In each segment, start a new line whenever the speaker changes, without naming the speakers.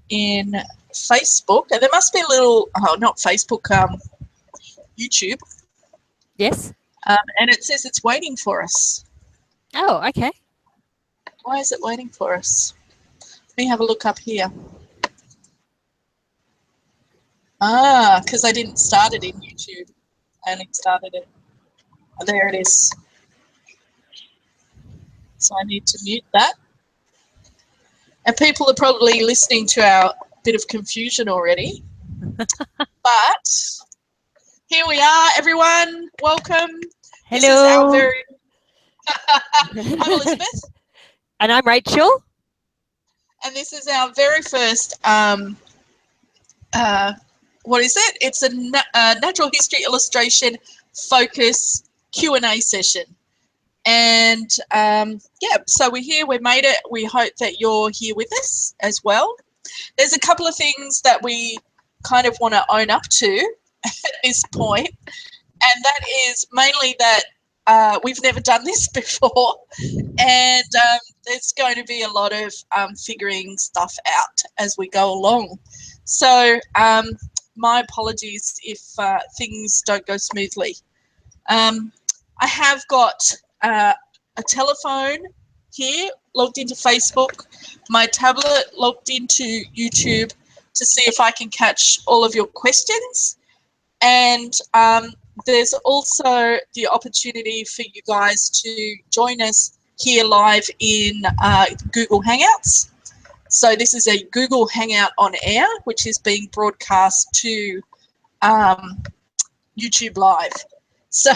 in Facebook, and there must be a little, not Facebook, YouTube.
Yes.
And it says it's waiting for us.
Oh, okay.
Why is it waiting for us? Let me have a look up here. Because I didn't start it in YouTube. I only started it. Oh, there it is. So I need to mute that. And people are probably listening to our bit of confusion already. But here we are, everyone. Welcome.
Hello.
This is our very... I'm Elizabeth.
And I'm Rachel.
And this is our very first, what is it? It's a natural history illustration focus Q&A session. And yeah, so we're here, we made it. We hope that you're here with us as well. There's a couple of things that we kind of want to own up to at this point, and that is mainly that we've never done this before, and there's going to be a lot of figuring stuff out as we go along. So my apologies if things don't go smoothly. I have got a telephone here logged into Facebook, my tablet logged into YouTube to see if I can catch all of your questions, and there's also the opportunity for you guys to join us here live in Google Hangouts. So this is a Google Hangout on air, which is being broadcast to YouTube Live. So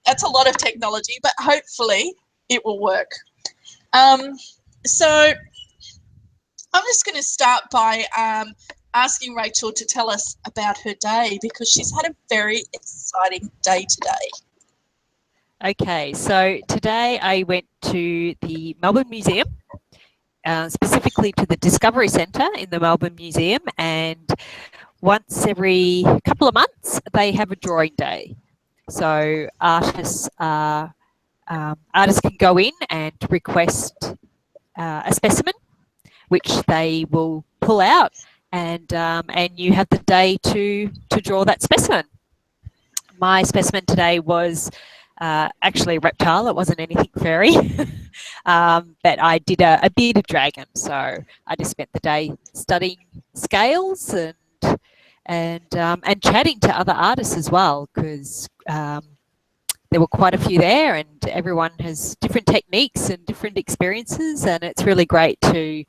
that's a lot of technology, but hopefully it will work. So I'm just going to start by asking Rachel to tell us about her day, because she's had a very exciting day today.
Okay, so today I went to the Melbourne Museum, specifically to the Discovery Centre in the Melbourne Museum, and once every couple of months they have a drawing day. So artists can go in and request a specimen, which they will pull out, and you have the day to draw that specimen. My specimen today was actually a reptile. It wasn't anything furry, but I did a bearded dragon. So I just spent the day studying scales and chatting to other artists as well, because there were quite a few there, and everyone has different techniques and different experiences, and it's really great to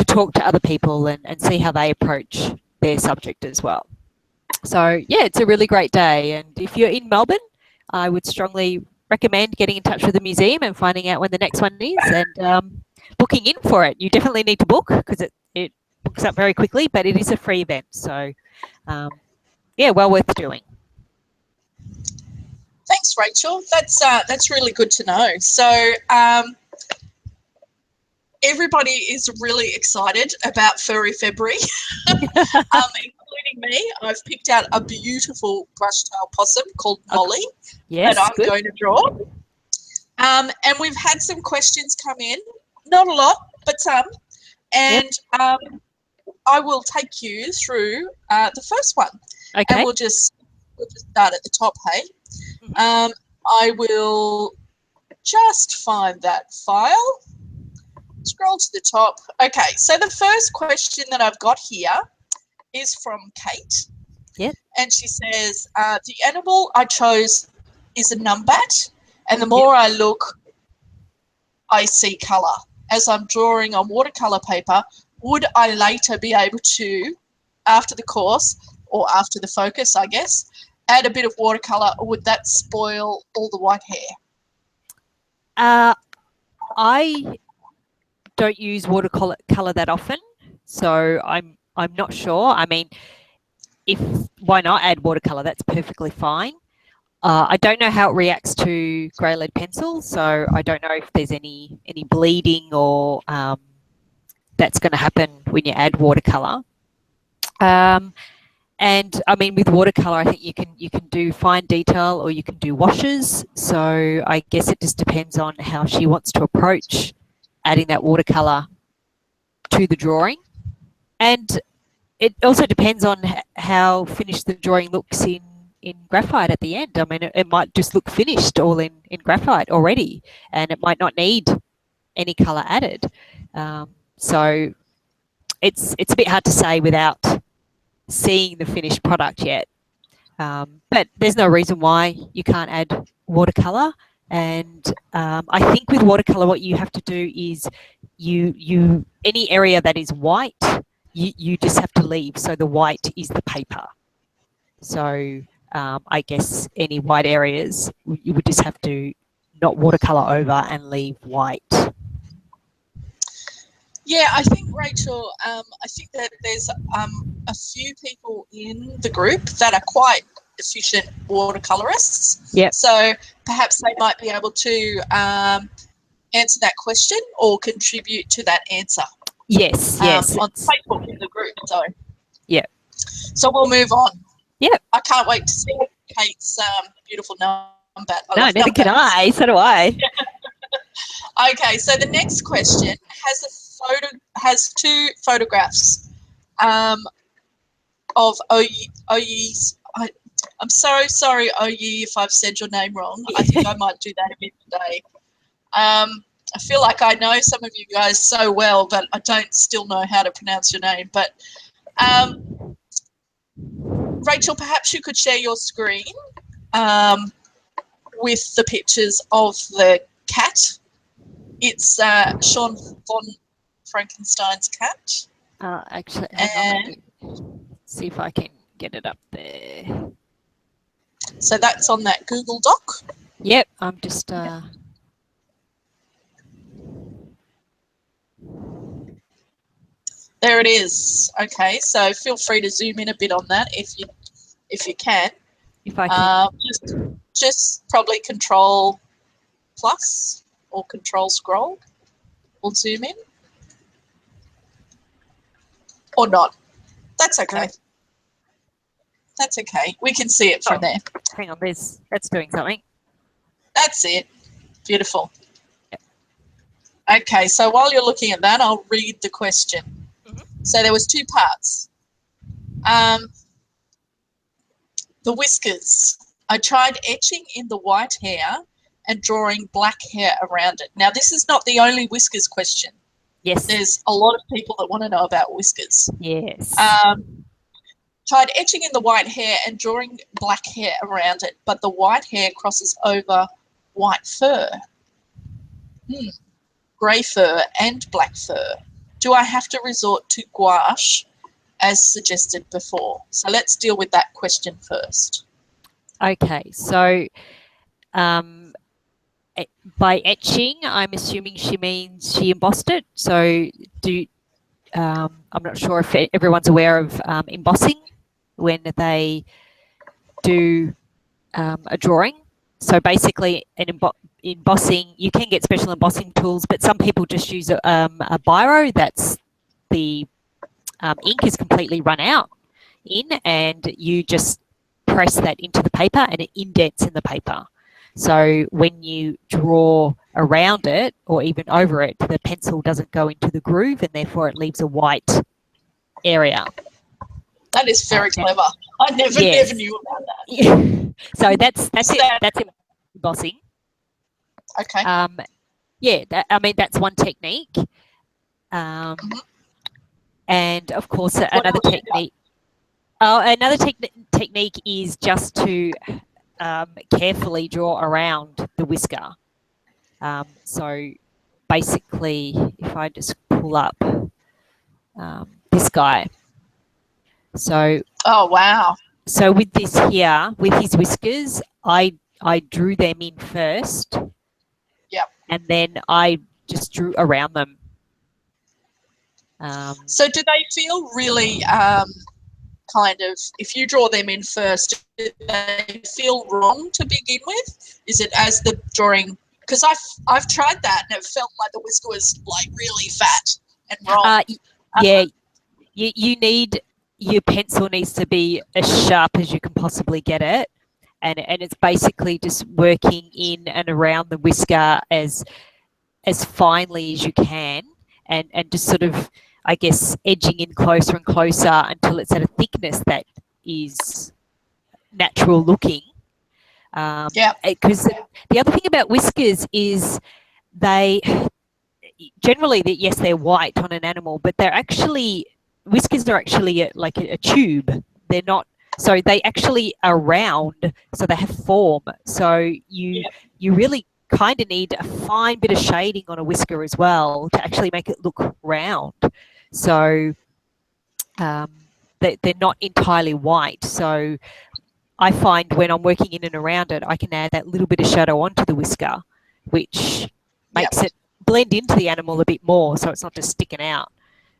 talk to other people and see how they approach their subject as well. So yeah, it's a really great day, and if you're in Melbourne, I would strongly recommend getting in touch with the museum and finding out when the next one is, and booking in for it. You definitely need to book, because it books up very quickly, but it is a free event, so yeah, well worth doing.
Thanks, Rachel. That's really good to know. So everybody is really excited about Furry February, including me. I've picked out a beautiful brush-tail possum called Molly that I'm going to draw. And we've had some questions come in, not a lot, but some. And I will take you through the first one.
Okay.
And we'll just start at the top, hey? I will just find that file. Scroll to the top. Okay, so the first question that I've got here is from Kate.
Yep.
And she says, the animal I chose is a numbat, and the more I look, I see colour. As I'm drawing on watercolour paper, would I later be able to, after the course, or after the focus, I guess, add a bit of watercolour, or would that spoil all the white hair?
I don't use watercolor that often, so I'm not sure. I mean, why not add watercolor? That's perfectly fine. I don't know how it reacts to grey lead pencil, so I don't know if there's any bleeding or that's going to happen when you add watercolor. And I mean, with watercolor, I think you can do fine detail or you can do washes. So I guess it just depends on how she wants to approach adding that watercolor to the drawing. And it also depends on how finished the drawing looks in graphite at the end. I mean, it might just look finished all in graphite already, and it might not need any colour added. So it's a bit hard to say without seeing the finished product yet. But there's no reason why you can't add watercolour. And I think with watercolour, what you have to do is you any area that is white, you just have to leave. So the white is the paper. So I guess any white areas, you would just have to not watercolour over and leave white.
Yeah, I think, Rachel, I think that there's a few people in the group that are quite efficient watercolorists.
Yep.
So perhaps they might be able to answer that question or contribute to that answer.
Yes, yes.
On Facebook in the group. So
yeah.
So we'll move on.
Yep.
I can't wait to see Kate's beautiful number.
No, neither can I. So do I.
Okay, so the next question has two photographs of Oyi's. I'm so sorry, Oyi, if I've said your name wrong. I think I might do that a bit today. I feel like I know some of you guys so well, but I don't still know how to pronounce your name. But Rachel, perhaps you could share your screen with the pictures of the cat. It's Sean von Frankenstein's cat.
Actually, hang on. See if I can get it up there.
So that's on that Google Doc.
Yep, I'm just...
There it is. Okay, so feel free to zoom in a bit on that if you can.
If I can.
Just probably Control plus or Control scroll. We'll zoom in. Or not. That's okay. That's okay. We can see it from there.
Hang on, that's doing something.
That's it. Beautiful. Yep. Okay, so while you're looking at that, I'll read the question. So there was two parts. The whiskers. I tried etching in the white hair and drawing black hair around it. Now, this is not the only whiskers question.
Yes.
There's a lot of people that want to know about whiskers.
Yes.
Tried etching in the white hair and drawing black hair around it, but the white hair crosses over white fur. Grey fur and black fur. Do I have to resort to gouache as suggested before? So let's deal with that question first.
Okay, so by etching, I'm assuming she means she embossed it. So I'm not sure if everyone's aware of embossing when they do a drawing. So basically, embossing, you can get special embossing tools, but some people just use a biro that's the ink is completely run out in, and you just press that into the paper and it indents in the paper. So when you draw around it or even over it, the pencil doesn't go into the groove and therefore it leaves a white area.
That is very clever. I never knew about that.
Yeah. So that's it. That's embossing.
Okay.
Yeah, I mean, that's one technique. And of course, another technique. Another technique is just to carefully draw around the whisker. So basically, if I just pull up this guy. So.
Oh, wow.
So with this here, with his whiskers, I drew them in first.
Yep.
And then I just drew around them.
So do they feel really kind of, if you draw them in first, do they feel wrong to begin with? Is it as the drawing, because I've tried that and it felt like the whisker was like really fat and wrong.
Yeah, you need, your pencil needs to be as sharp as you can possibly get it. And it's basically just working in and around the whisker as finely as you can, and just sort of, I guess, edging in closer and closer until it's at a thickness that is natural looking. Because the other thing about whiskers is they generally, yes, they're white on an animal, but they're actually, whiskers are actually like a tube. They're not, so they actually are round, so they have form. So you really kind of need a fine bit of shading on a whisker as well to actually make it look round. So they're not entirely white. So I find when I'm working in and around it, I can add that little bit of shadow onto the whisker, which makes it blend into the animal a bit more, so it's not just sticking out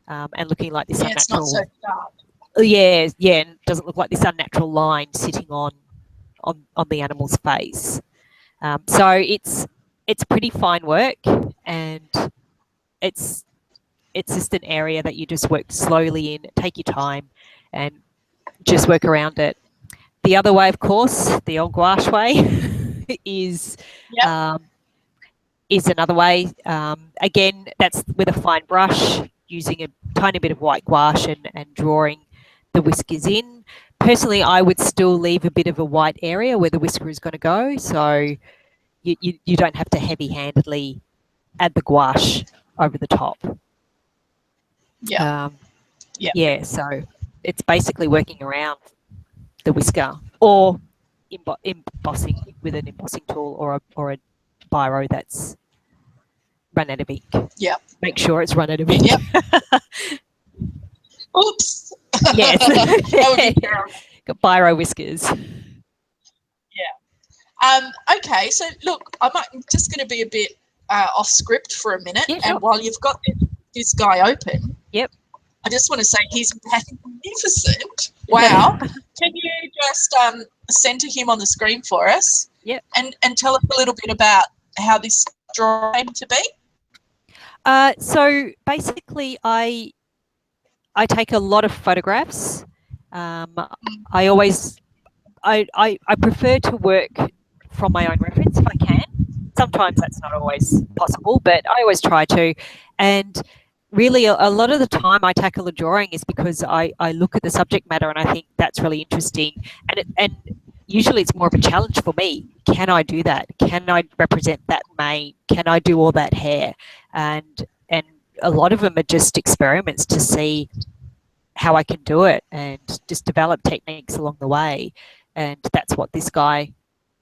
and looking like this unnatural. It's not so dark. Yeah, and it doesn't look like this unnatural line sitting on the animal's face. So it's pretty fine work, and it's just an area that you just work slowly in, take your time, and just work around it. The other way, of course, the old gouache way, is another way. Again, that's with a fine brush, using a tiny bit of white gouache and drawing the whiskers in. Personally, I would still leave a bit of a white area where the whisker is going to go, so you don't have to heavy-handedly add the gouache over the top. Yeah, so it's basically working around the whisker, or embossing with an embossing tool, or a biro that's run out of ink.
Yeah.
Make sure it's run out of ink.
Yep. Oops.
Yes.
That would be terrible.
Got biro whiskers.
Yeah. Okay, so look, I'm just going to be a bit off script for a minute, and while you've got this guy open, I just want to say he's magnificent. Wow. Can you just center him on the screen for us?
Yep.
And tell us a little bit about how this drawing came to be?
So basically, I take a lot of photographs. I prefer to work from my own reference if I can. Sometimes that's not always possible, but I always try to. And really, a lot of the time I tackle a drawing is because I look at the subject matter and I think that's really interesting. And usually it's more of a challenge for me. Can I do that? Can I represent that mane? Can I do all that hair? And a lot of them are just experiments to see how I can do it and just develop techniques along the way. And that's what this guy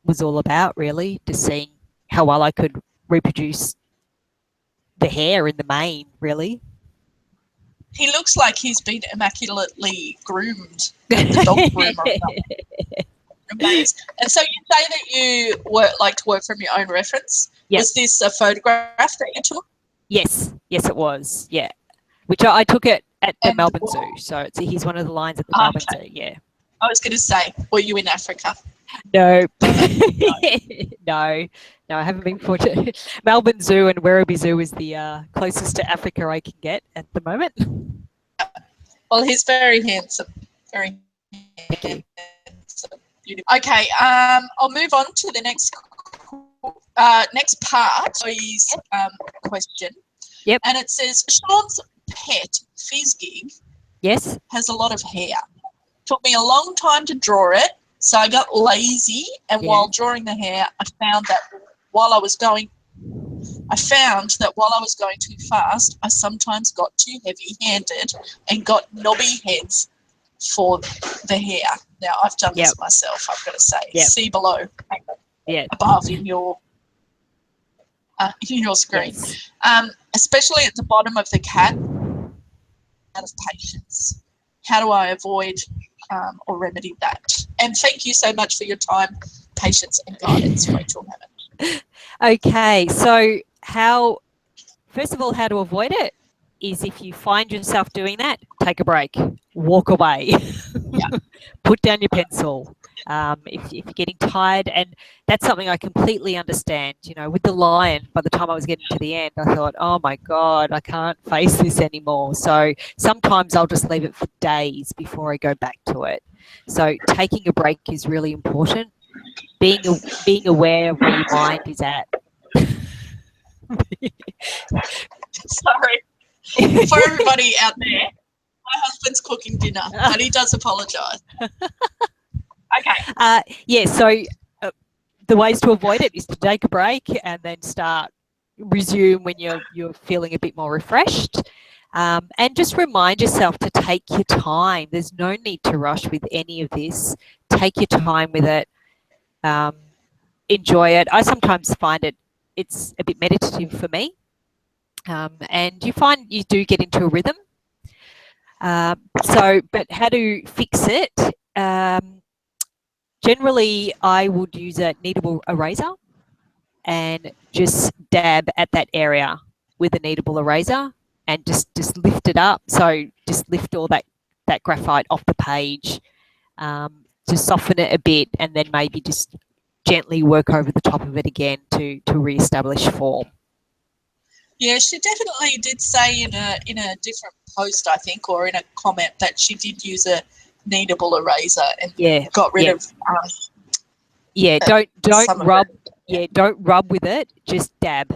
was all about, really, just seeing how well I could reproduce the hair in the mane, really.
He looks like he's been immaculately groomed at the dog groomer. Amazing. And so you say that you like to work from your own reference.
Yep.
Was this a photograph that you took?
Yes, it was. Yeah, which I took it at the Melbourne Zoo. So he's one of the lions at the Melbourne Zoo. Yeah.
I was going to say, were you in Africa?
No. No, I haven't been fortunate. Melbourne Zoo and Werribee Zoo is the closest to Africa I can get at the moment.
Well, he's very handsome. Very handsome. Okay, I'll move on to the next part of his question.
Yep.
And it says, Sean's pet, Fizzgig, has a lot of hair. Took me a long time to draw it, so I got lazy, and while drawing the hair, I found that while I was going too fast, I sometimes got too heavy-handed and got knobby heads for the hair. Now, I've done this myself, I've got to say. See below, above in your screen.
Yes.
Especially at the bottom of the cat, out of patience. How do I avoid or remedy that? And thank you so much for your time, patience and guidance, Rachael Hammond.
Okay, so first of all, how to avoid it is if you find yourself doing that, take a break, walk away, put down your pencil. If you're getting tired, and that's something I completely understand. You know, with the lion, by the time I was getting to the end, I thought, oh my God, I can't face this anymore. So sometimes I'll just leave it for days before I go back to it. So taking a break is really important. Being aware of where your mind is at.
Sorry. For everybody out there, my husband's cooking dinner, but he does apologise. Okay.
Yeah, so the ways to avoid it is to take a break and then resume when you're feeling a bit more refreshed. And just remind yourself to take your time. There's no need to rush with any of this. Take your time with it. Enjoy it. I sometimes find it's a bit meditative for me. And you find you do get into a rhythm. But how to fix it? Generally, I would use a kneadable eraser and just dab at that area with a kneadable eraser and just lift it up. So just lift all that graphite off the page, to soften it a bit, and then maybe just gently work over the top of it again to re-establish form.
Yeah, she definitely did say in a different post, I think, or in a comment, that she did use a kneadable eraser and got rid of.
Don't rub. Yeah, don't rub with it. Just dab,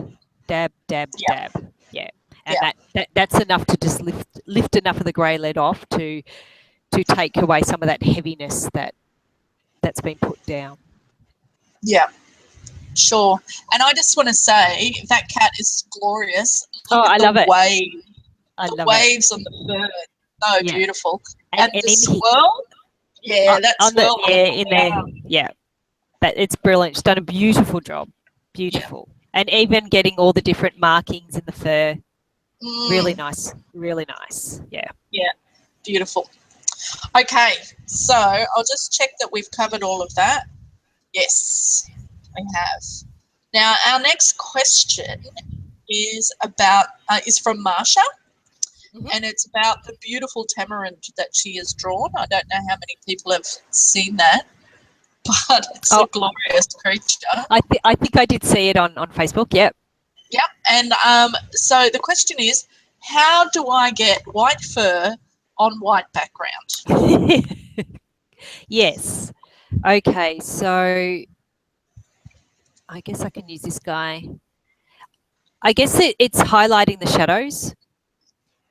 dab, dab, dab. Yeah, and that's enough to just lift enough of the grey lead off to take away some of that heaviness that's been put down.
Yeah. Sure. And I just want to say that cat is glorious.
I love it.
The waves on the fur. So beautiful. And the swirl. Yeah, that swirl.
In there. Yeah. It's brilliant. She's done a beautiful job. Beautiful. Yeah. And even getting all the different markings in the fur. Really nice. Really nice. Yeah.
Yeah. Beautiful. Okay. So I'll just check that we've covered all of that. Yes. We have. Now, our next question is from Marsha, and it's about the beautiful tamarind that she has drawn. I don't know how many people have seen that, but it's a glorious creature.
I think I did see it on Facebook. Yep.
Yep. And so the question is, how do I get white fur on white background?
Yes. Okay. So I guess I can use this guy. I guess it's highlighting the shadows,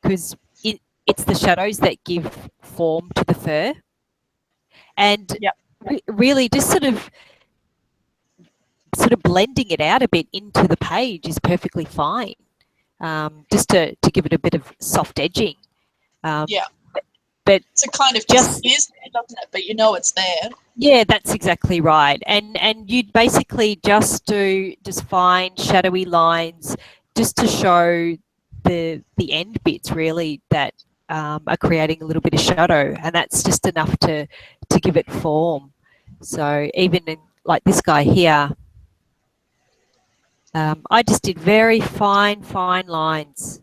because it's the shadows that give form to the fur. And really just sort of blending it out a bit into the page is perfectly fine, just to give it a bit of soft edging. But
it's a kind of just is there, doesn't it? But you know it's there.
Yeah, that's exactly right. And you'd basically just find shadowy lines just to show the end bits really that are creating a little bit of shadow, and that's just enough to give it form. So even in like this guy here, I just did very fine lines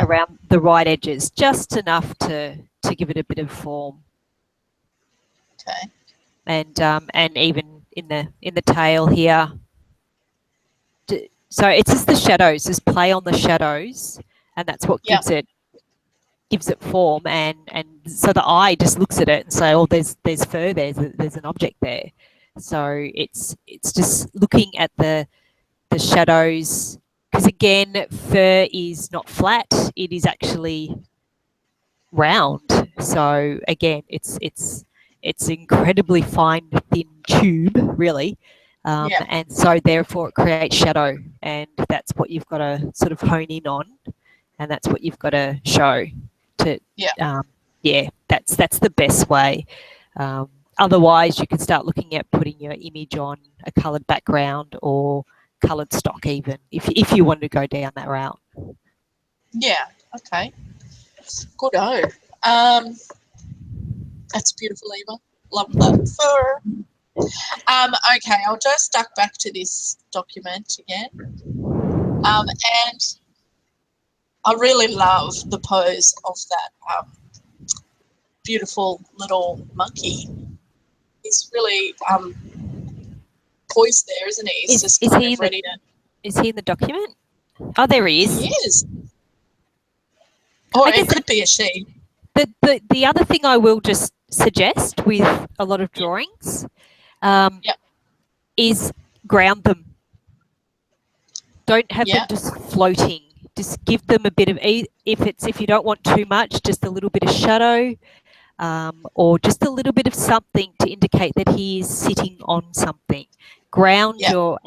around the right edges, just enough to give it a bit of form.
Okay.
And even in the tail here. So it's just the shadows, just play on the shadows, and that's what gives it form. And so the eye just looks at it and say, oh, there's fur there, there's an object there. So it's just looking at the shadows, because again, fur is not flat; it is actually round. So again, it's incredibly fine, thin tube, really. And so therefore it creates shadow, and that's what you've got to sort of hone in on, and that's what you've got to show. That's the best way. Otherwise, you can start looking at putting your image on a coloured background or coloured stock, even if you want to go down that route.
Yeah. Okay. Good. That's beautiful, Eva. Love that fur. Okay, I'll just duck back to this document again. And I really love the pose of that beautiful little monkey. He's really poised there, isn't he? He's just kind of ready to...
Is he in the document? Oh, there he is.
He is. Or it could be a she.
The other thing I will just suggest with a lot of drawings is ground them. Don't have them just floating just give them a bit of, if you don't want too much, just a little bit of shadow, or just a little bit of something to indicate that he is sitting on something. Ground your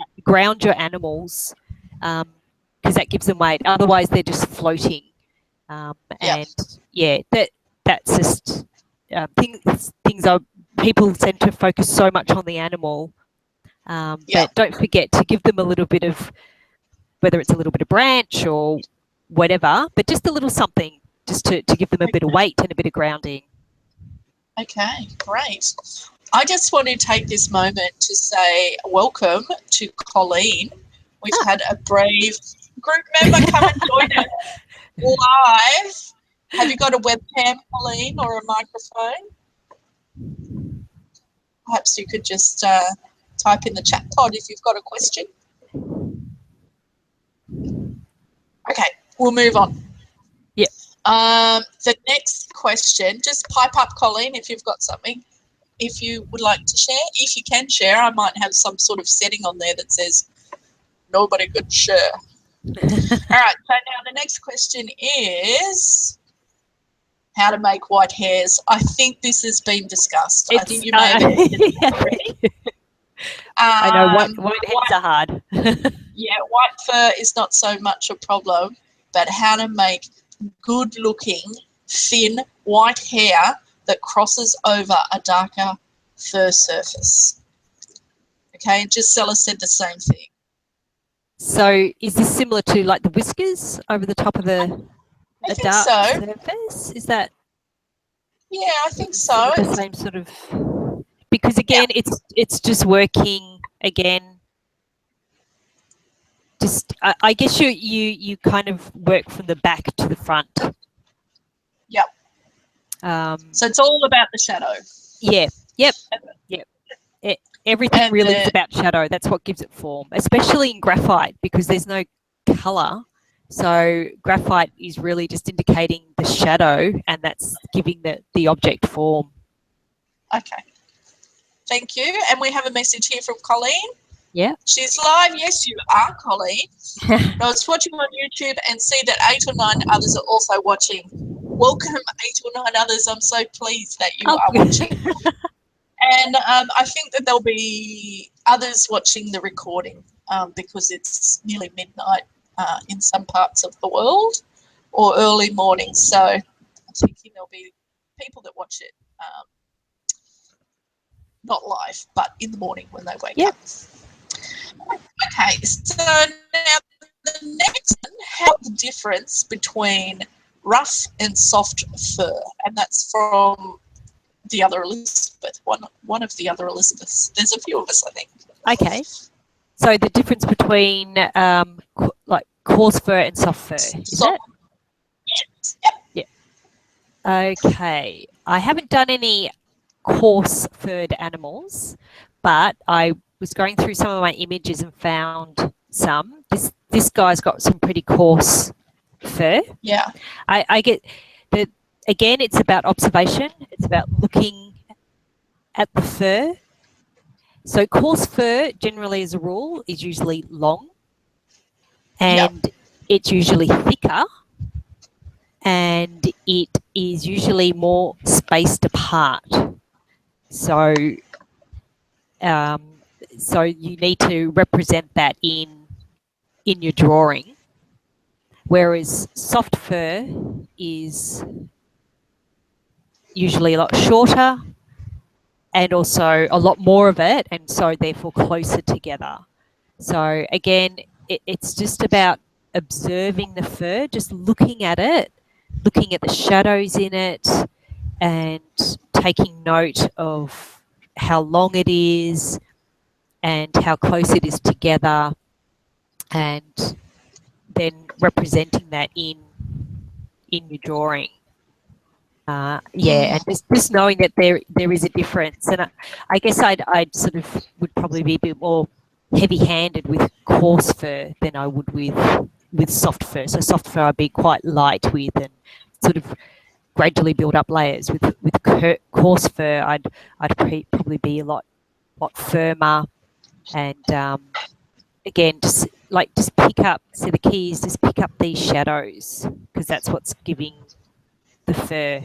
animals, because that gives them weight. Otherwise, they're just floating. And yeah, that's just things are, people tend to focus so much on the animal, but don't forget to give them a little bit of, whether it's a little bit of branch or whatever, but just a little something just to give them a bit of weight and a bit of grounding.
Okay, great. I just want to take this moment to say welcome to Colleen. We've had a brave group member come and join us live. Have you got a webcam, Colleen, or a microphone? Perhaps you could just type in the chat pod if you've got a question. Okay, we'll move on.
Yep.
The next question, just pipe up, Colleen, if you've got something. If you would like to share, if you can share, I might have some sort of setting on there that says nobody could share. All right, so now the next question is how to make white hairs. I think this has been discussed. I think you may have answered it already.
I know white hairs are hard.
Yeah, white fur is not so much a problem, but how to make good-looking, thin, white hair that crosses over a darker fur surface. Okay, Gisela said the same thing.
So is this similar to like the whiskers over the top of a dark surface? Is that?
Yeah, I think so.
The same sort of, because again, it's just working again. Just I guess you kind of work from the back to the front.
Yep. So it's all about the shadow.
Yeah. Yep. Yep. Everything really is about shadow. That's what gives it form, especially in graphite, because there's no colour. So graphite is really just indicating the shadow, and that's giving the object form. Okay.
Thank you. And we have a message here from Colleen.
Yeah.
She's live. Yes, you are, Colleen. I was watching on YouTube and see that 8 or 9 others are also watching. Welcome, 8 or 9 others. I'm so pleased that you are watching. And I think that there'll be others watching the recording because it's nearly midnight in some parts of the world, or early morning. So I'm thinking there'll be people that watch it not live, but in the morning when they wake up. Okay, so now the next one, how the difference between rough and soft fur, and that's from the other Elizabeth, one of the other Elizabeths. There's a few of us, I think.
Okay, so the difference between like coarse fur and soft fur, is it?
Yes. Yep.
Yeah. Okay, I haven't done any coarse furred animals, but I was going through some of my images and found some. This guy's got some pretty coarse fur.
Yeah.
I get that. Again, it's about observation. It's about looking at the fur. So coarse fur, generally as a rule, is usually long, and it's usually thicker, and it is usually more spaced apart. So so you need to represent that in your drawing, whereas soft fur is usually a lot shorter and also a lot more of it, and so therefore closer together. So again, it's just about observing the fur, just looking at it, looking at the shadows in it, and taking note of how long it is and how close it is together, and then representing that in your drawing. And just knowing that there is a difference, and I guess I'd sort of would probably be a bit more heavy-handed with coarse fur than I would with soft fur. So soft fur I'd be quite light with, and sort of gradually build up layers. With coarse fur, I'd probably be a lot firmer, and again, just pick up, so the key is just pick up these shadows, because that's what's giving the fur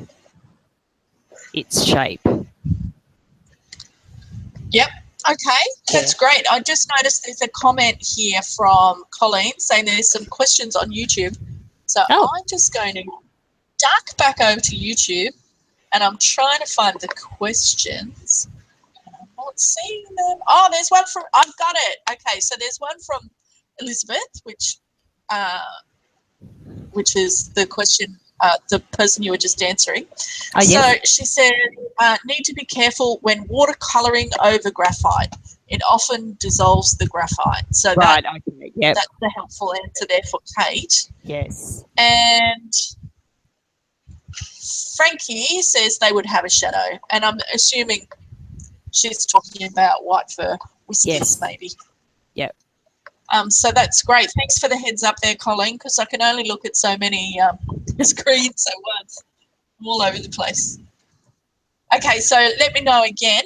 its shape.
Yep. Okay, that's great. I just noticed there's a comment here from Colleen saying there's some questions on YouTube. So I'm just going to duck back over to YouTube, and I'm trying to find the questions. I'm not seeing them. Oh, there's one from, I've got it. Okay, so there's one from Elizabeth, which is the question, the person you were just answering.
Oh, yes.
So she said, need to be careful when watercolouring over graphite. It often dissolves the graphite. So
right, okay, yep.
That's the helpful answer there for Kate.
Yes.
And Frankie says they would have a shadow. And I'm assuming she's talking about white fur whiskers, maybe.
Yep.
So that's great. Thanks for the heads up there, Colleen, because I can only look at so many screens at once. I'm all over the place. Okay, so let me know again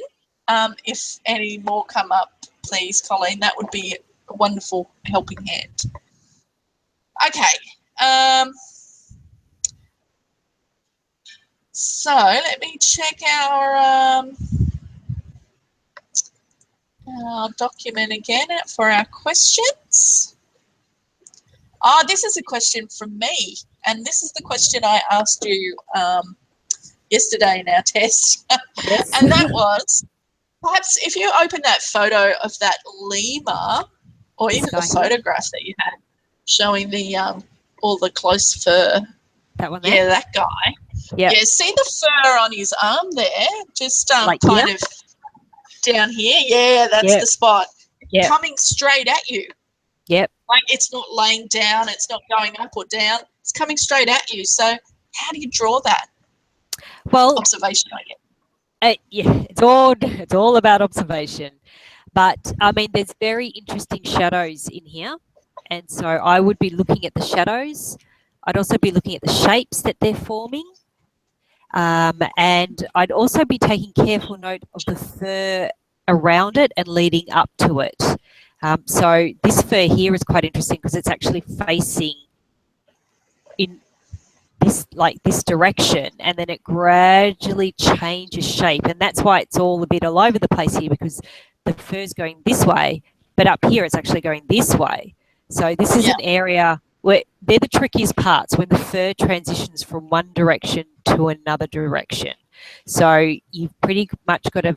if any more come up, please, Colleen. That would be a wonderful helping hand. Okay. So let me check our document again for our questions. This is a question from me, and this is the question I asked you yesterday in our test.
Yes.
And that was, perhaps if you open that photo of that lemur, or even the photograph that you had showing the all the close fur.
That one there?
Yeah, that guy.
Yep.
Yeah, see the fur on his arm there? Just kind of down here. Yeah, that's the spot.
Yep.
Coming straight at you.
Yep.
Like, it's not laying down, it's not going up or down. It's coming straight at you. So how do you draw that?
Well,
observation, I guess.
Yeah, it's all about observation. But I mean, there's very interesting shadows in here, and so I would be looking at the shadows. I'd also be looking at the shapes that they're forming, and I'd also be taking careful note of the fur around it and leading up to it. So this fur here is quite interesting because it's actually facing in this direction, and then it gradually changes shape, and that's why it's all a bit all over the place here, because the fur's going this way, but up here it's actually going this way. So this is an area where they're the trickiest parts, when the fur transitions from one direction to another direction. So you've pretty much got to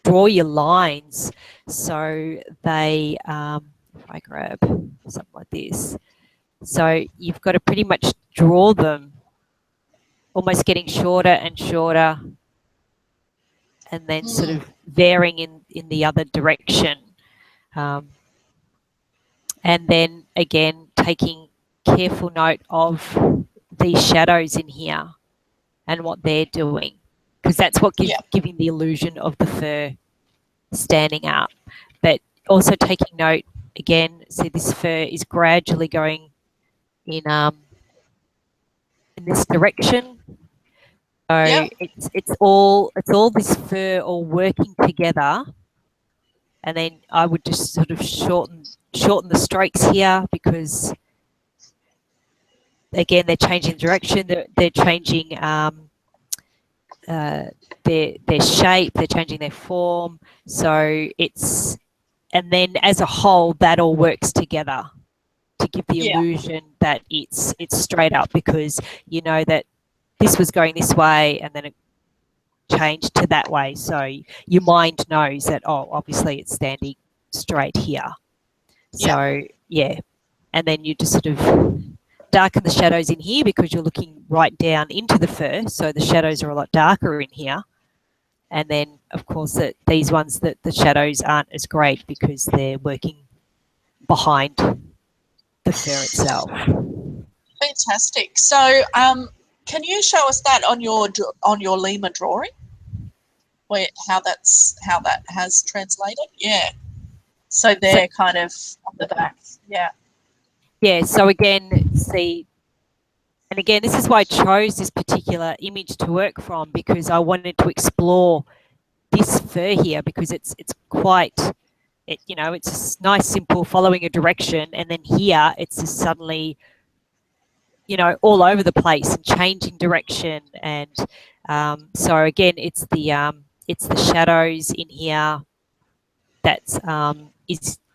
draw your lines so they, if I grab something like this, so you've got to pretty much draw them almost getting shorter and shorter, and then sort of varying in the other direction. And then again, taking careful note of these shadows in here and what they're doing, because that's what gives giving the illusion of the fur standing up. But also taking note, again, see this fur is gradually going in this direction. So it's all this fur all working together, and then I would just sort of shorten the strokes here, because again they're changing direction, they're changing their shape, they're changing their form. So it's, and then as a whole that all works together to give the illusion that it's straight up, because you know that this was going this way and then it changed to that way. So your mind knows that, oh, obviously it's standing straight here. So, and then you just sort of darken the shadows in here because you're looking right down into the fur. So the shadows are a lot darker in here. And then, of course, these ones, that the shadows aren't as great because they're working behind the fur itself.
Fantastic. So, can you show us that on your lemur drawing, where how that has translated? Yeah. So they're kind of on the back. Yeah.
Yeah. So again, see, and again, this is why I chose this particular image to work from, because I wanted to explore this fur here, because it's quite it's nice, simple, following a direction, and then here it's just suddenly, all over the place and changing direction. And so again, it's the shadows in here that's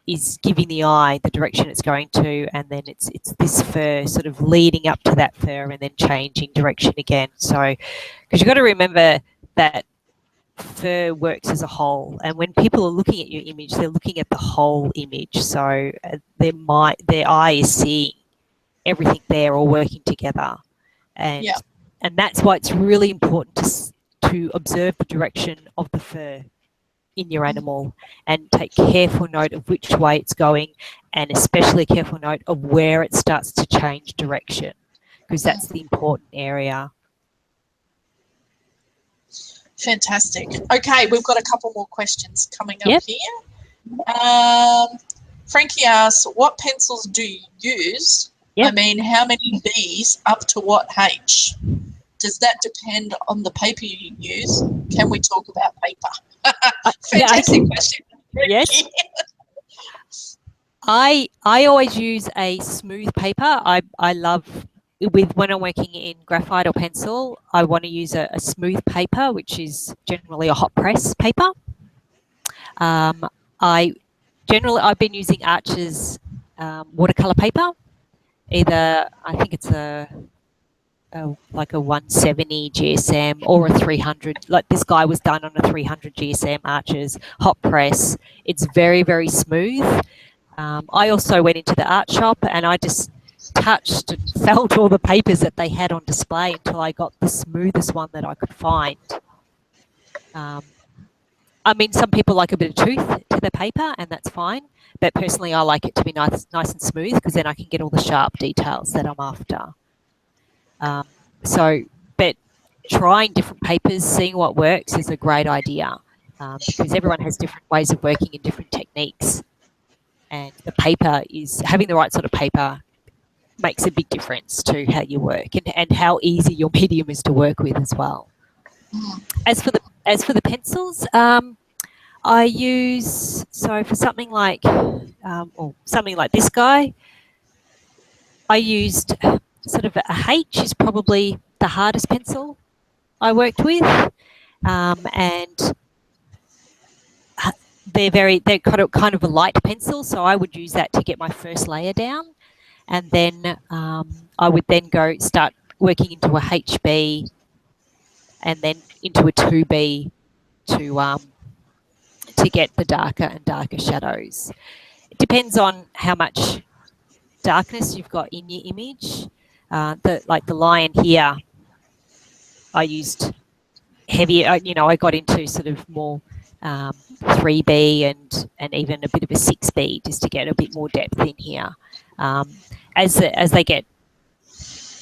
is giving the eye the direction it's going to, and then it's this fur sort of leading up to that fur and then changing direction again. So, because you've got to remember that fur works as a whole, and when people are looking at your image, they're looking at the whole image. So their eye is seeing everything there all working together, and that's why it's really important to observe the direction of the fur in your animal and take careful note of which way it's going, and especially careful note of where it starts to change direction, because that's the important area.
Fantastic. Okay, we've got a couple more questions coming up here. Frankie asks, what pencils do you use? I mean, how many B's up to what H? Does that depend on the paper you use? Can we talk about paper? Fantastic question.
Yes. I always use a smooth paper. I love, when I'm working in graphite or pencil, I want to use a smooth paper, which is generally a hot press paper. I've been using Archer's watercolor paper. Either, I think it's like a 170 GSM or a 300. Like this guy was done on a 300 GSM Archer's hot press. It's very, very smooth. I also went into the art shop and I just touched and felt all the papers that they had on display until I got the smoothest one that I could find. I mean, some people like a bit of tooth to the paper, and that's fine. But personally, I like it to be nice and smooth, because then I can get all the sharp details that I'm after. But trying different papers, seeing what works is a great idea, because everyone has different ways of working and different techniques. And having the right sort of paper makes a big difference to how you work and how easy your medium is to work with as well. As for the pencils, I use, for something like this guy, I used sort of a H is probably the hardest pencil I worked with, and they're kind of a light pencil, so I would use that to get my first layer down, and then I would then start working into a HB and then into a 2B to get the darker and darker shadows. It depends on how much darkness you've got in your image. Like the lion here, I used heavier. I got into sort of more 3B and even a bit of a 6B just to get a bit more depth in here. As they get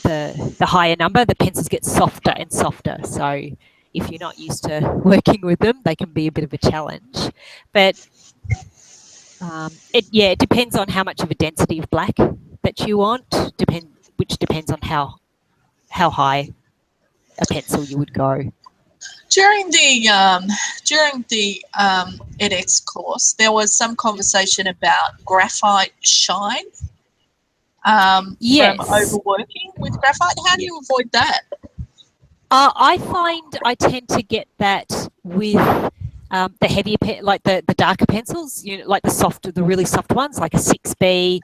the higher number, the pencils get softer and softer. So if you're not used to working with them, they can be a bit of a challenge. But it depends on how much of a density of black that you want, which depends on how high a pencil you would go.
During the edX course, there was some conversation about graphite shine from overworking with graphite. How do you avoid that?
I find I tend to get that with the heavier, like the darker pencils, like the really soft ones, like a 6B,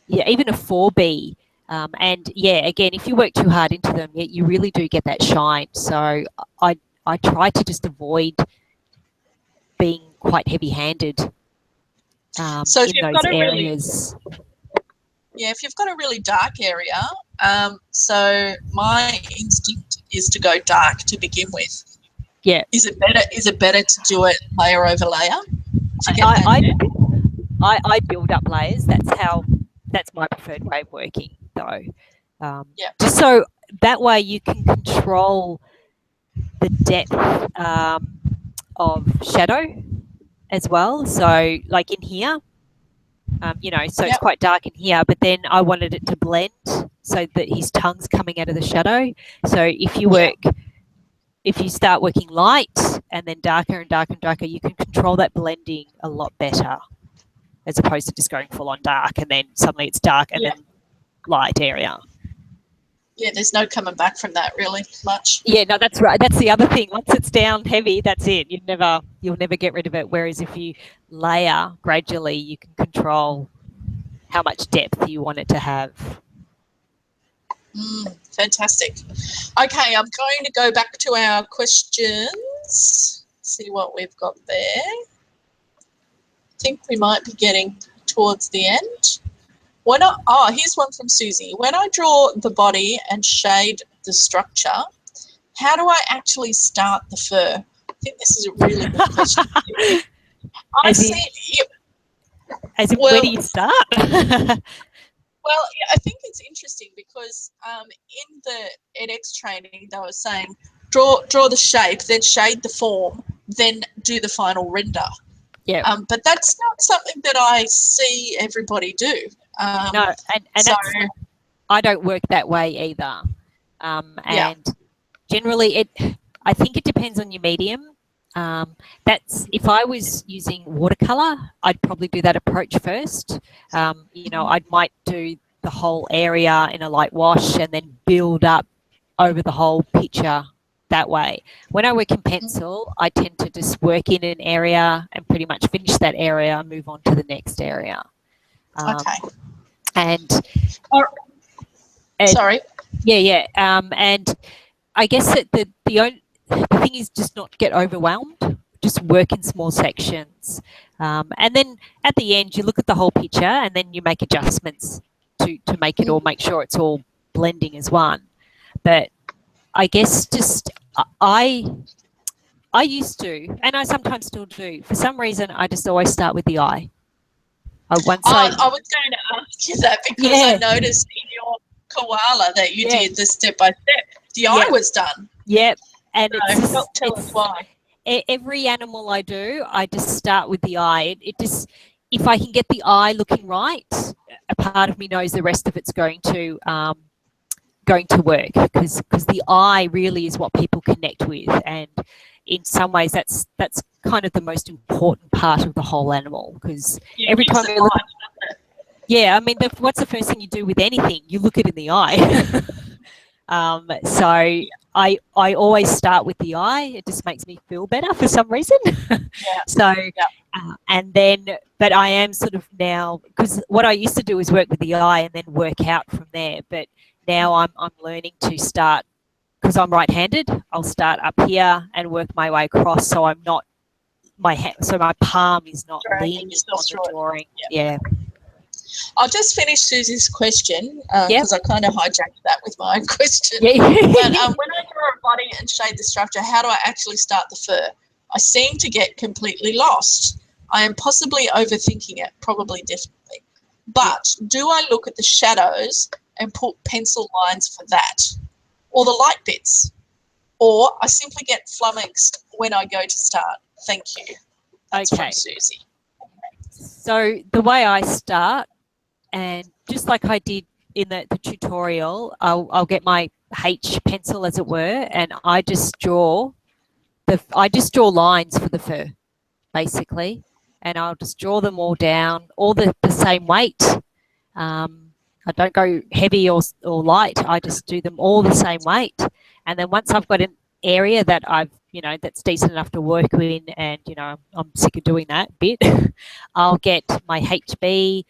even a 4B. And again, if you work too hard into them, you really do get that shine. So I try to just avoid being quite heavy-handed
so
in those areas.
If you've got a really dark area, so my instinct is to go dark to begin with.
Yeah.
Is it better to do it layer over layer?
I build up layers. That's my preferred way of working, though. Just so that way you can control the depth of shadow as well. So like in here, it's quite dark in here, but then I wanted it to blend so that his tongue's coming out of the shadow. So if you work if you start working light and then darker and darker and darker, you can control that blending a lot better, as opposed to just going full on dark and then suddenly it's dark and then light area.
Yeah, there's no coming back from that really much.
Yeah, no, that's right. That's the other thing. Once it's down heavy, that's it. You'll never get rid of it. Whereas if you layer gradually, you can control how much depth you want it to have.
Fantastic. Okay, I'm going to go back to our questions, see what we've got there. I think we might be getting towards the end. Here's one from Susie. When I draw the body and shade the structure, how do I actually start the fur? I think this is a really good question.
Where do you start?
Well, I think it's interesting because in the edX training, they were saying draw the shape, then shade the form, then do the final render.
Yeah.
But that's not something that I see everybody do.
No, and I don't work that way either. And generally, I think it depends on your medium. If I was using watercolor, I'd probably do that approach first. I might do the whole area in a light wash and then build up over the whole picture that way. When I work in pencil, I tend to just work in an area and pretty much finish that area and move on to the next area.
Okay.
And
sorry.
Yeah. And I guess that the thing is just not get overwhelmed. Just work in small sections, and then at the end you look at the whole picture and then you make adjustments to make it all, make sure it's all blending as one. But I guess just I used to, and I sometimes still do. For some reason, I just always start with the eye. I was going
to ask you that because I noticed in your koala that you did the step by step. The eye was done.
Yep. And
tell us why.
Every animal I do, I just start with the eye. If I can get the eye looking right, a part of me knows the rest of it's going to work, because the eye really is what people connect with, and in some ways that's kind of the most important part of the whole animal, because every time we look, I mean, what's the first thing you do with anything? You look it in the eye. So I always start with the eye. It just makes me feel better for some reason. And then, but I am sort of now, because what I used to do is work with the eye and then work out from there. But now I'm learning to start, because I'm right-handed, I'll start up here and work my way across, so I'm not my palm is not leaning on the drawing. Yeah.
I'll just finish Susie's question because I kind of hijacked that with my own question.
Yeah.
But when I draw a body and shade the structure, how do I actually start the fur? I seem to get completely lost. I am possibly overthinking it, definitely. But do I look at the shadows and put pencil lines for that? Or the light bits? Or I simply get flummoxed when I go to start? Thank you. That's from Susie.
So the way I start, and just like I did in the tutorial, I'll get my H pencil, as it were, and I just draw lines for the fur, basically, and I'll just draw them all down, all the same weight. I don't go heavy or light. I just do them all the same weight, and then once I've got an area that that's decent enough to work in, and I'm sick of doing that bit, I'll get my HB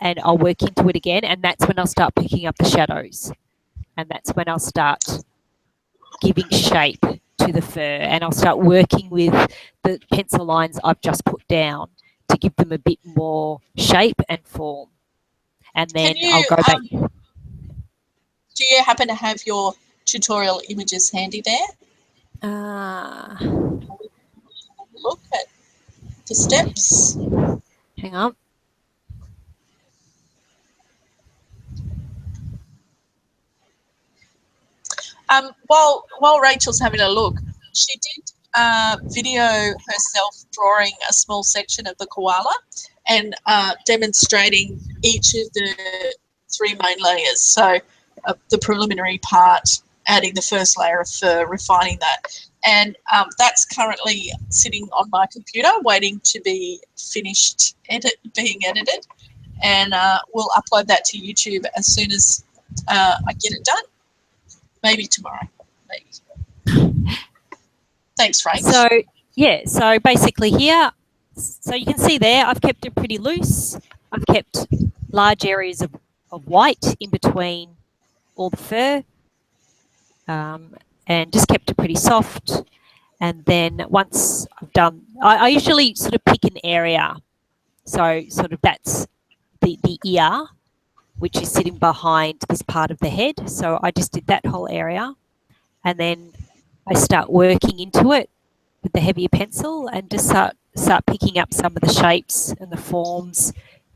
and I'll work into it again, and that's when I'll start picking up the shadows, and that's when I'll start giving shape to the fur, and I'll start working with the pencil lines I've just put down to give them a bit more shape and form, and then I'll go back.
Do you happen to have your tutorial images handy there? Look at the steps.
Hang on.
While Rachel's having a look, she did video herself drawing a small section of the koala and demonstrating each of the three main layers. So the preliminary part, adding the first layer of fur, refining that. And that's currently sitting on my computer waiting to be finished being edited. And we'll upload that to YouTube as soon as I get it done. Maybe tomorrow. Maybe. Thanks, Rach.
So, yeah, so basically here, so you can see there, I've kept it pretty loose. I've kept large areas of white in between all the fur, and just kept it pretty soft. And then once I've done, I usually sort of pick an area. So sort of that's the ear, which is sitting behind this part of the head. So I just did that whole area. And then I start working into it with the heavier pencil and just start picking up some of the shapes and the forms,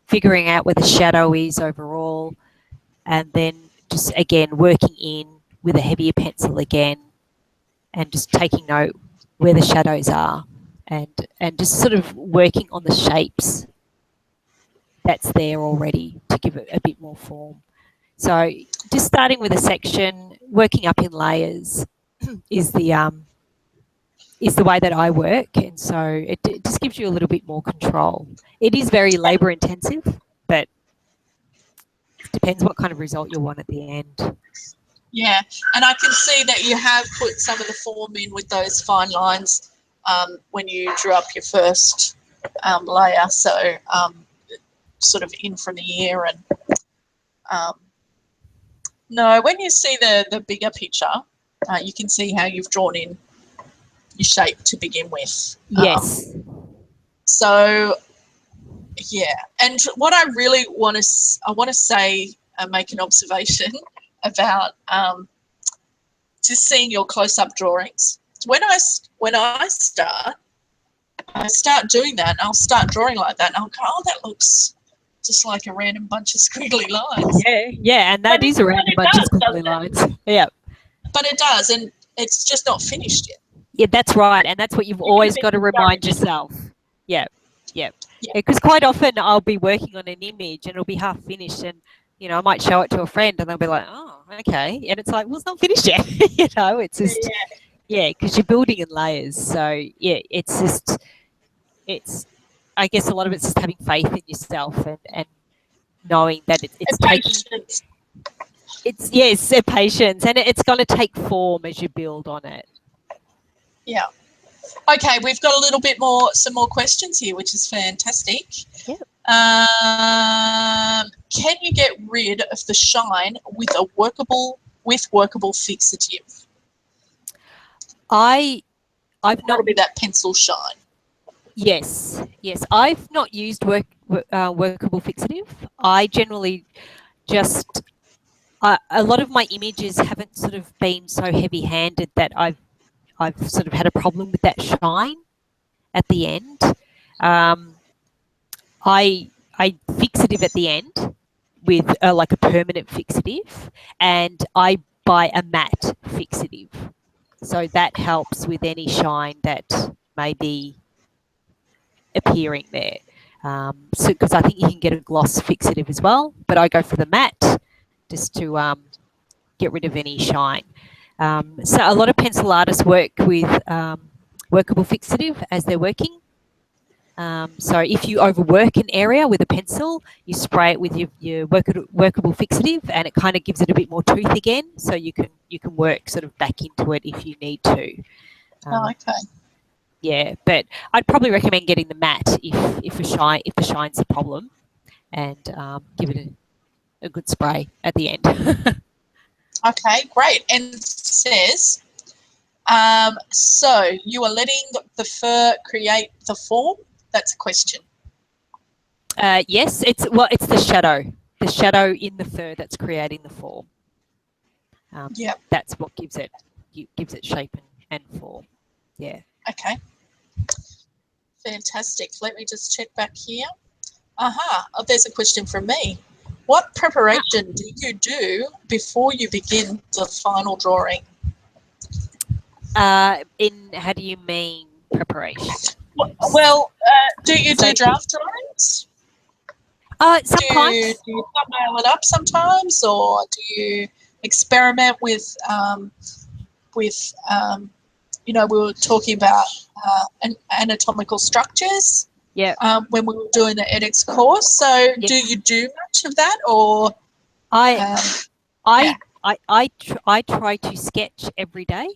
figuring out where the shadow is overall, and then just again working in with a heavier pencil again and just taking note where the shadows are and just sort of working on the shapes that's there already to give it a bit more form. So just starting with a section, working up in layers is the way that I work, and so it just gives you a little bit more control. It is very labour intensive, but it depends what kind of result you want at the end.
Yeah, and I can see that you have put some of the form in with those fine lines when you drew up your first layer, so sort of in from the ear. And no, when you see the bigger picture, you can see how you've drawn in your shape to begin with.
Yes.
So, yeah, and what I really want to say, make an observation about just seeing your close-up drawings. When I start doing that, and I'll start drawing like that, and I'll go, oh, that looks just like a random bunch of squiggly lines.
Yeah, and that is a random bunch of squiggly lines. Yeah.
But it does, and it's just not finished yet.
Yeah, that's right, and that's what you've always got to remind yourself. Yeah. Because quite often I'll be working on an image and it'll be half finished, and I might show it to a friend and they'll be like, oh, okay, and it's like, well, it's not finished yet. It's just because you're building in layers. So yeah, it's I guess a lot of it's just having faith in yourself and knowing that it's taking it's a patience, and it's going to take form as you build on it.
Yeah. Okay, we've got some more questions here, which is fantastic.
Yep.
Can you get rid of the shine with workable fixative?
I've not.
That'll be that pencil shine.
Yes. I've not used workable fixative. I generally just a lot of my images haven't sort of been so heavy-handed that I've sort of had a problem with that shine at the end. I fixative at the end with like a permanent fixative, and I buy a matte fixative. So that helps with any shine that may be appearing there. So because I think you can get a gloss fixative as well, but I go for the matte just to get rid of any shine. So a lot of pencil artists work with workable fixative as they're working. So if you overwork an area with a pencil, you spray it with your workable fixative, and it kind of gives it a bit more tooth again. So you can work sort of back into it if you need to.
Okay.
Yeah, but I'd probably recommend getting the matte if the shine's a problem, and give it a good spray at the end.
Okay, great. And it says, so you are letting the fur create the form? That's a question.
Yes, it's the shadow in the fur that's creating the form. That's what gives it shape and form. Yeah.
Okay. Fantastic. Let me just check back here. Oh, there's a question from me. What preparation do you do before you begin the final drawing?
How do you mean preparation?
Well, do you do draft drawings?
Sometimes.
Do you thumbnail it up sometimes, or do you experiment with you know, we were talking about anatomical structures
Yeah.
when we were doing the edX course. So
Yeah.
do you do much of that, or
I try to sketch every day.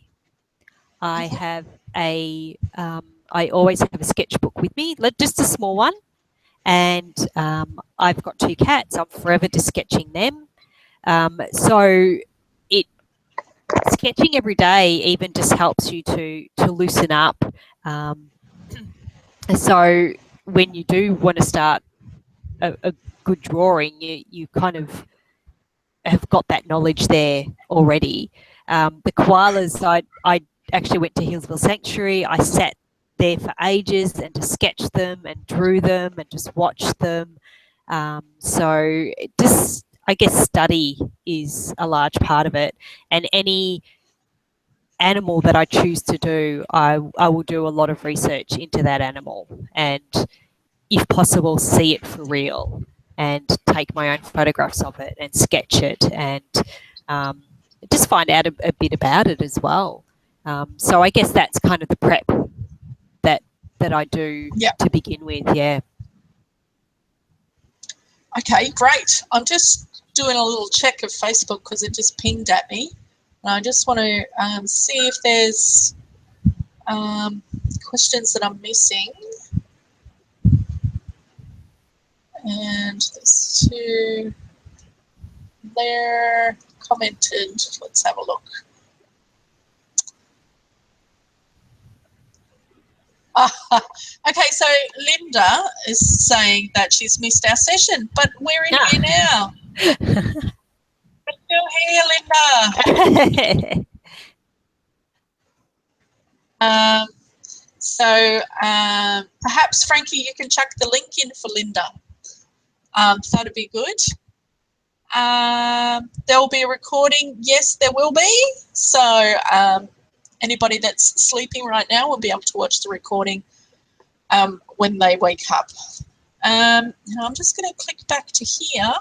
I have I always have a sketchbook with me, just a small one, and I've got 2 cats. I'm forever just sketching them. So it sketching every day even just helps you to loosen up. Um, so when you do want to start a good drawing, you kind of have got that knowledge there already. The koalas, I actually went to Hillsville Sanctuary. I sat there for ages and just sketched them and drew them and just watched them. So just, I guess, study is a large part of it. And any animal that I choose to do, I will do a lot of research into that animal and, if possible, see it for real and take my own photographs of it and sketch it and just find out a bit about it as well. So I guess that's kind of the prep that I do to begin with. Yeah.
Okay, great. I'm just doing a little check of Facebook because it just pinged at me. And I just want to see if there's questions that I'm missing. And there's 2 there commented. Let's have a look. Okay, so Linda is saying that she's missed our session, but we're in here now. We're still here, Linda. So perhaps, Frankie, you can chuck the link in for Linda. That'd be good. There will be a recording. Yes, there will be. So anybody that's sleeping right now will be able to watch the recording when they wake up. Now I'm just going to click back to here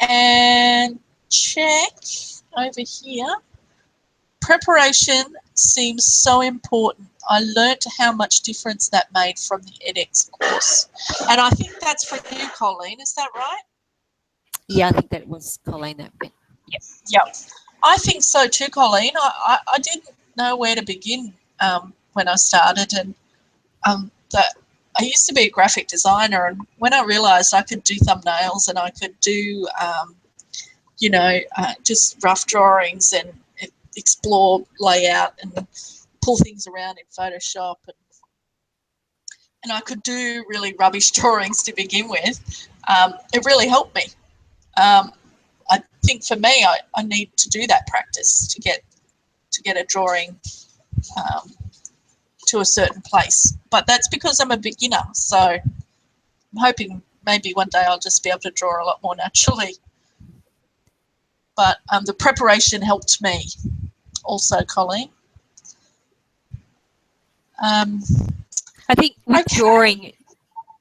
and check over here. Preparation seems so important. I learnt how much difference that made from the edX course. And I think that's for you, Colleen. Is that right?
Yeah, I think that was Colleen that bit. Yep.
Yep. I think so too, Colleen. I didn't know where to begin when I started, and that I used to be a graphic designer, and when I realised I could do thumbnails and I could do, you know, just rough drawings and explore layout and pull things around in Photoshop, and I could do really rubbish drawings to begin with, it really helped me. I think for me, I need to do that practice to get a drawing to a certain place. But that's because I'm a beginner, so I'm hoping maybe one day I'll just be able to draw a lot more naturally. But the preparation helped me also, Colleen.
I think with drawing,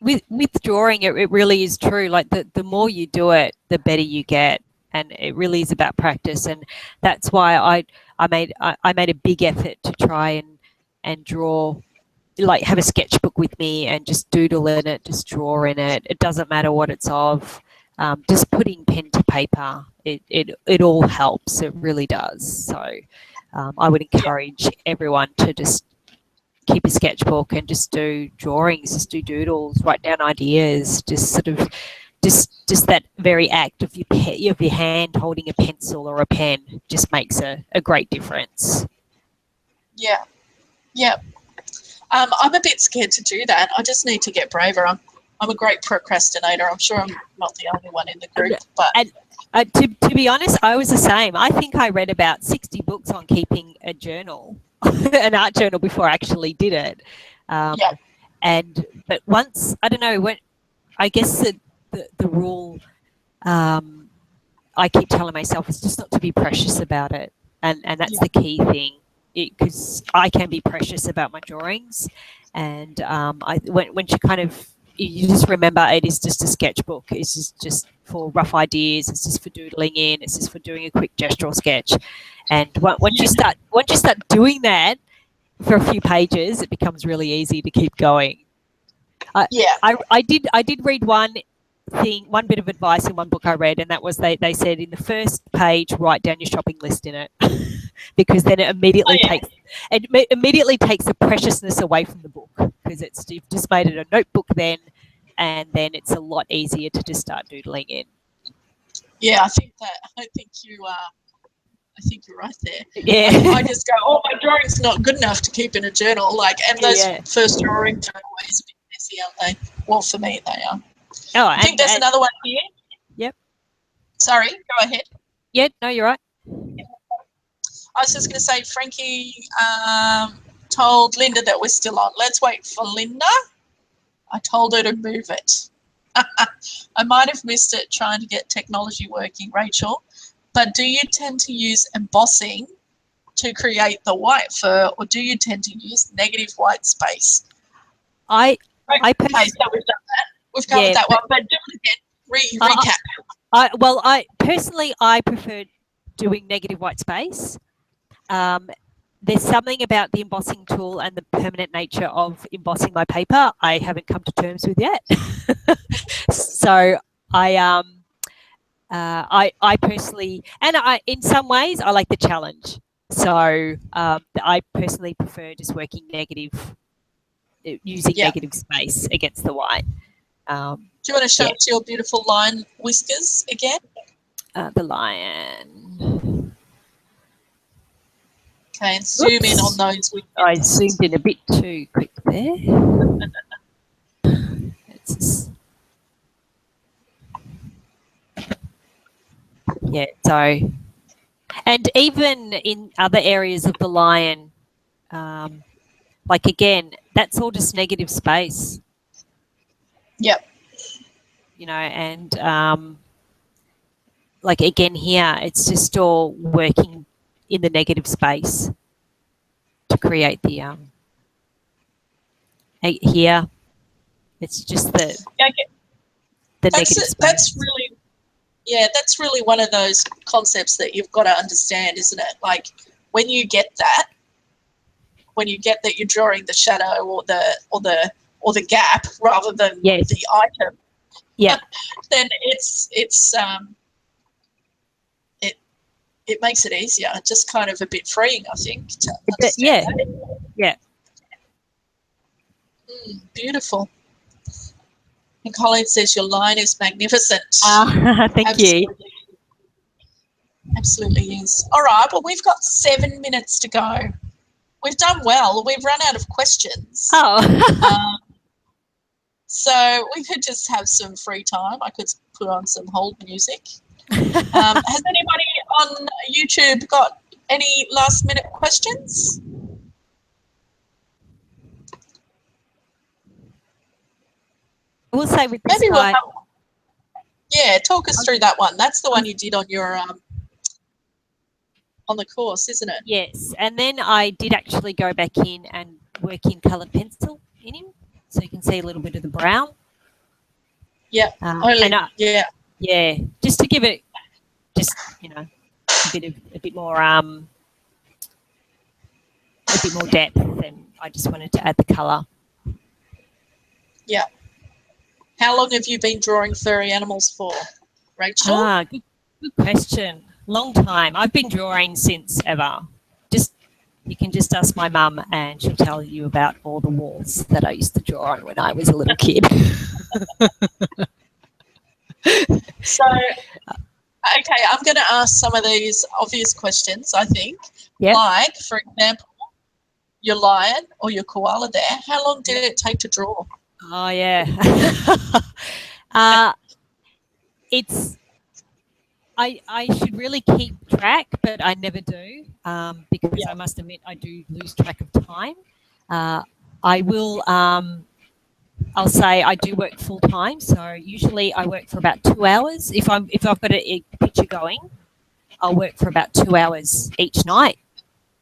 with drawing, it really is true. Like the more you do it, the better you get, and it really is about practice. And that's why I made a big effort to try and draw, like have a sketchbook with me and just doodle in it, just draw in it. It doesn't matter what it's of. Just putting pen to paper, it all helps. It really does. So I would encourage everyone to just keep a sketchbook and just do drawings, just do doodles, write down ideas, just sort of just that very act of your hand holding a pencil or a pen just makes a great difference.
Yeah, yeah. I'm a bit scared to do that. I just need to get braver. I'm a great procrastinator. I'm sure I'm not the only one in the group. But
to be honest, I was the same. I think I read about 60 books on keeping a journal, an art journal, before I actually did it. But once, I don't know, when I guess the rule I keep telling myself is just not to be precious about it, and that's the key thing, because I can be precious about my drawings, and once you kind of you just remember it is just a sketchbook. It's just for rough ideas. It's just for doodling in. It's just for doing a quick gestural sketch. And once you start doing that for a few pages, it becomes really easy to keep going. I did read one bit of advice in one book I read, and that was they said in the first page write down your shopping list in it, because then it immediately takes the preciousness away from the book, because you've just made it a notebook then, and then it's a lot easier to just start doodling in.
Yeah, I think you're right there.
Yeah.
I just go, oh, my drawing's not good enough to keep in a journal. And those first drawings are always a bit messy, aren't they? Well, for me, they are.
Oh,
I think there's another one here.
Yep.
Sorry, go ahead.
Yeah, no, you're right.
I was just going to say, Frankie told Linda that we're still on. Let's wait for Linda. I told her to move it. I might have missed it trying to get technology working, Rachel. But do you tend to use embossing to create the white fur, or do you tend to use negative white space?
Okay,
so we've done that. We've covered that one, but do it again. Recap.
I personally prefer doing negative white space. There's something about the embossing tool and the permanent nature of embossing my paper I haven't come to terms with yet. So I personally, and in some ways I like the challenge. So I personally prefer just working using negative space against the white.
Do you want to show us your beautiful lion whiskers again?
The lion.
Okay, and zoom in on those whiskers.
I zoomed in a bit too quick there. So, and even in other areas of the lion, again, that's all just negative space.
Yep.
And again here, it's just all working in the negative space to create the here. It's just the negative space.
That's really one of those concepts that you've got to understand, isn't it? When you get that you're drawing the shadow or the gap rather than the item.
Yeah.
Then it makes it easier. Just kind of a bit freeing, I think.
Yeah.
Beautiful. And Colleen says your line is magnificent.
Thank you.
Absolutely is. All right, well, we've got 7 minutes to go. We've done well. We've run out of questions.
Oh.
So we could just have some free time. I could put on some hold music. Has anybody on YouTube got any last-minute questions?
I will say with this guy.
Talk us through that one. That's the one you did on your on the course, isn't it?
Yes, and then I did actually go back in and work in coloured pencil in him, so you can see a little bit of the brown.
Yeah.
Just to give it, a bit more depth, and I just wanted to add the colour.
Yeah. How long have you been drawing furry animals for, Rachel?
Good question. Long time. I've been drawing since ever. You can just ask my mum and she'll tell you about all the walls that I used to draw on when I was a little kid.
So, okay, I'm going to ask some of these obvious questions, I think.
Yep.
Like, for example, your lion or your koala there, how long did it take to draw?
Oh, yeah. I should really keep track, but I never do, because I must admit I do lose track of time. I will, I'll say I do work full time, so usually I work for about 2 hours. If I've got a picture going, I'll work for about 2 hours each night,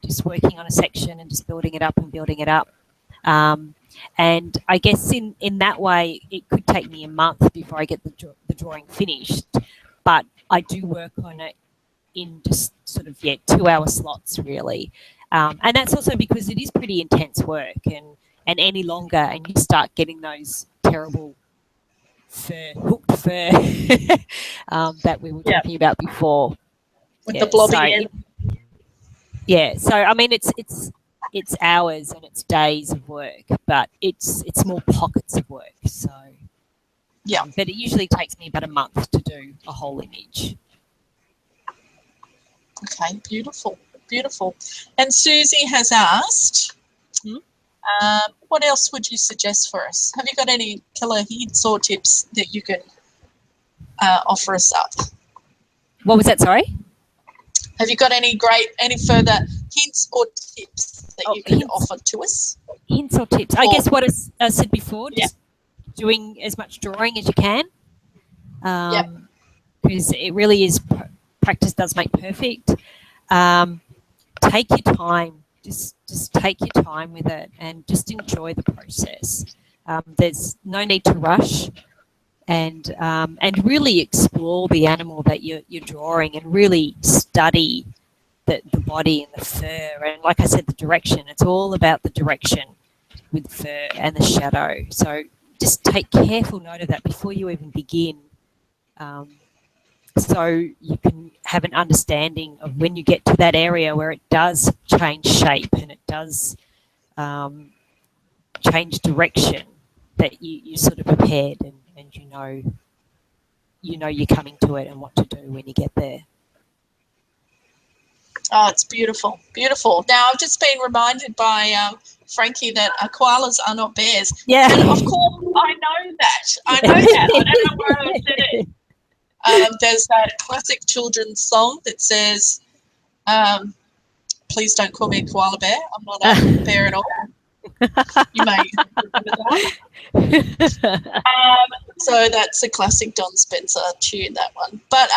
just working on a section and just building it up and building it up. And I guess in that way, it could take me a month before I get the drawing finished. But I do work on it in just sort of 2-hour slots really, and that's also because it is pretty intense work, and any longer and you start getting those terrible hooked fur that we were talking about before.
With the blobby end.
So I mean it's hours and it's days of work, but it's more pockets of work. So but it usually takes me about a month to do a whole image.
Okay, beautiful, beautiful. And Susie has asked, what else would you suggest for us? Have you got any killer hints or tips that you can offer us up?
What was that, sorry?
Have you got any further hints or tips that you can offer to us?
Hints or tips? I guess what I said before, just doing as much drawing as you can. Because it really is, practice does make perfect. Take your time. Just take your time with it and just enjoy the process. There's no need to rush, and really explore the animal that you're drawing, and really study the body and the fur, and like I said, the direction. It's all about the direction with fur and the shadow. So just take careful note of that before you even begin, so you can have an understanding of when you get to that area where it does change shape and it does change direction, that you sort of prepared, and you know you're coming to it and what to do when you get there.
Oh, it's beautiful, beautiful. Now, I've just been reminded by Frankie that koalas are not bears.
Yeah.
And, of course, I know that. I don't know where I said it. There's that classic children's song that says, please don't call me a koala bear. I'm not a bear at all. You may remember that. So that's a classic Don Spencer tune, that one. But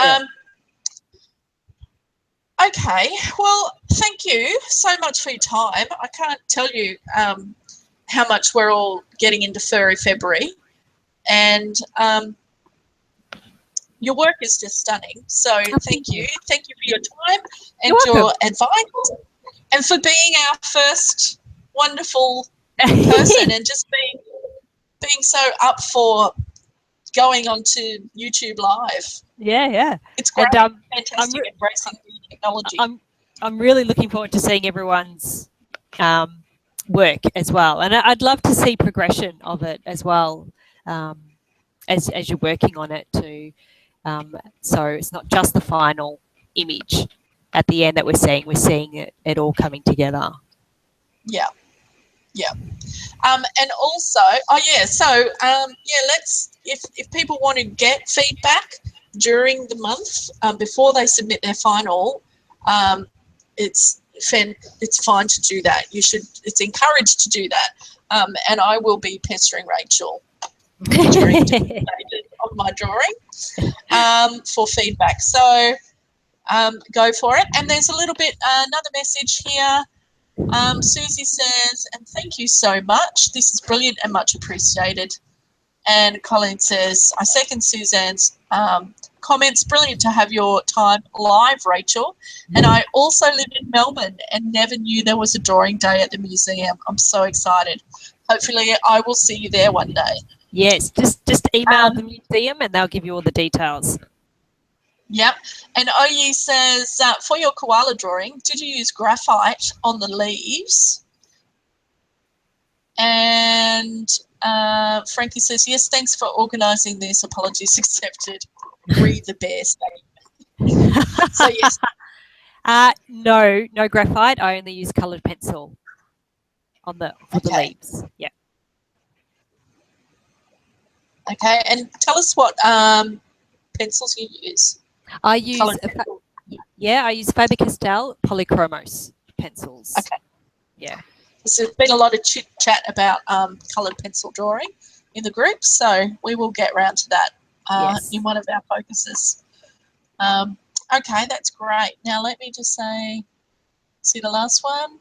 okay, well, thank you so much for your time. I can't tell you how much we're all getting into Furry February, and your work is just stunning. So thank you. Thank you for your time and your advice, and for being our first wonderful person and just being so up for going onto YouTube Live.
Yeah.
It's great. And, fantastic embracing new technology.
I'm really looking forward to seeing everyone's work as well, and I'd love to see progression of it as well, as you're working on it too. So it's not just the final image at the end that we're seeing it all coming together.
Yeah. And also, let's, if people want to get feedback during the month before they submit their final, it's fine to do that. It's encouraged to do that. And I will be pestering Rachael during different stages of my drawing for feedback. So go for it. And there's a little bit, another message here. Susie says, and thank you so much. This is brilliant and much appreciated. And Colleen says, I second Suzanne's comments. Brilliant to have your time live, Rachael. And I also live in Melbourne and never knew there was a drawing day at the museum. I'm so excited. Hopefully I will see you there one day.
Yes, just email the museum and they'll give you all the details.
Yep. And Oye says, for your koala drawing, did you use graphite on the leaves? And Frankie says, yes, thanks for organising this. Apologies accepted. Read the bear statement. So, yes.
No graphite. I only use coloured pencil for the leaves. Yeah.
Okay. And tell us what pencils you use.
I use Faber-Castell Polychromos pencils. Okay. Yeah.
There's been a lot of chit chat about coloured pencil drawing in the group, so we will get round to that in one of our focuses. Okay, that's great. Now let me just see the last one.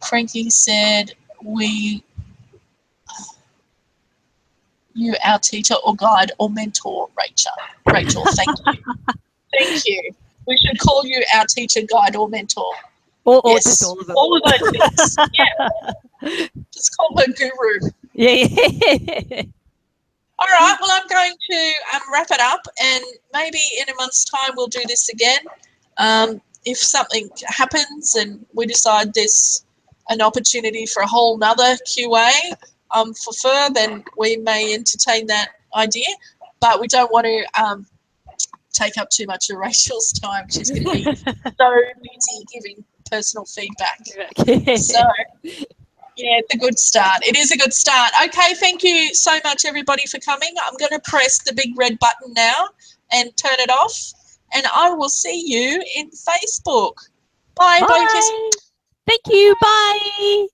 Frankie said we you our teacher or guide or mentor, Rachel. Rachel, thank you. Thank you. We should call you our teacher, guide or mentor.
Or
Yes,
just all of them.
all of those things. Yeah. Just call her guru.
Yeah.
All right, well, I'm going to wrap it up, and maybe in a month's time we'll do this again. If something happens and we decide there's an opportunity for a whole nother QA for Fur, then we may entertain that idea. But we don't want to take up too much of Rachel's time. She's going to be so busy giving personal feedback. So, yeah, it's a good start. It is a good start. Okay, thank you so much, everybody, for coming. I'm going to press the big red button now and turn it off, and I will see you in Facebook. Bye.
Bye. Thank you. Bye.